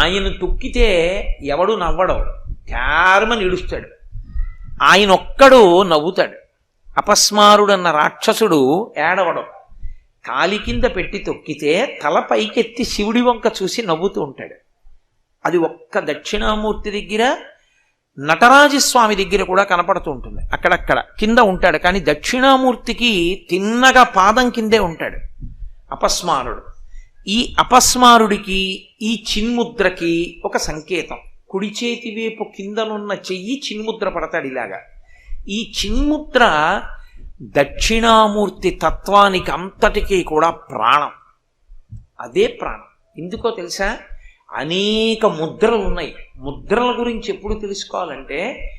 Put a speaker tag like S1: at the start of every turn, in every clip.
S1: ఆయన తొక్కితే ఎవడు నవ్వడం, క్యారమని ఇడుస్తాడు. ఆయన ఒక్కడు నవ్వుతాడు. అపస్మారుడన్న రాక్షసుడు ఏడవడం. కాలి కింద పెట్టి తొక్కితే తల పైకెత్తి శివుడి వంక చూసి నవ్వుతూ ఉంటాడు. అది ఒక్క దక్షిణామూర్తి దగ్గర, నటరాజస్వామి దగ్గర కూడా కనపడుతూ ఉంటుంది. అక్కడక్కడ కింద ఉంటాడు, కానీ దక్షిణామూర్తికి తిన్నగా పాదం కిందే ఉంటాడు అపస్మారుడు. ఈ అపస్మారుడికి ఈ చిన్ముద్రకి ఒక సంకేతం. కుడి చేతి వైపు కిందనున్న చెయ్యి చిన్ముద్ర పడతాడు ఇలాగా. ఈ చిన్ముద్ర దక్షిణామూర్తి తత్వానికి అంతటికీ కూడా ప్రాణం. అదే ప్రాణం. ఎందుకో తెలుసా? అనేక ముద్రలు ఉన్నాయి. ముద్రల గురించి ఎప్పుడు తెలుసుకోవాలంటే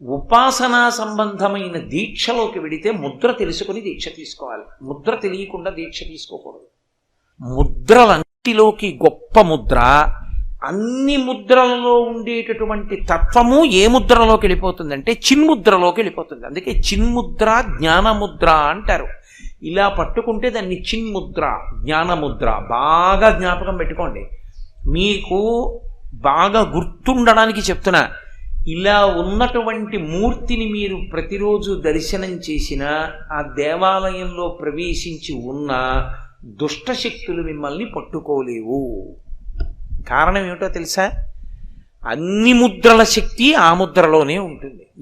S1: ఉపాసనా సంబంధమైన దీక్షలోకి వెడితే ముద్ర తెలుసుకుని దీక్ష తీసుకోవాలి. ముద్ర తెలియకుండా దీక్ష తీసుకోకూడదు. ముద్రలన్నిటిలోకి గొప్ప ముద్ర, అన్ని ముద్రలలో ఉండేటటువంటి తత్వము ఏ ముద్రలోకి వెళ్ళిపోతుందంటే చిన్ముద్రలోకి వెళ్ళిపోతుంది. అందుకే చిన్ముద్ర జ్ఞానముద్ర అంటారు. ఇలా పట్టుకుంటే దాన్ని చిన్ముద్ర, జ్ఞానముద్ర. బాగా జ్ఞాపకం పెట్టుకోండి. మీకు బాగా గుర్తుండడానికి చెప్తున్నా. ఇలా ఉన్నటువంటి మూర్తిని మీరు ప్రతిరోజు దర్శనం చేసినా, ఆ దేవాలయంలో ప్రవేశించి ఉన్న దుష్టశక్తులు మిమ్మల్ని పట్టుకోలేవు. కారణం ఏమిటో తెలుసా? అన్ని ముద్రల శక్తి ఆ ముద్రలోనే ఉంటుంది.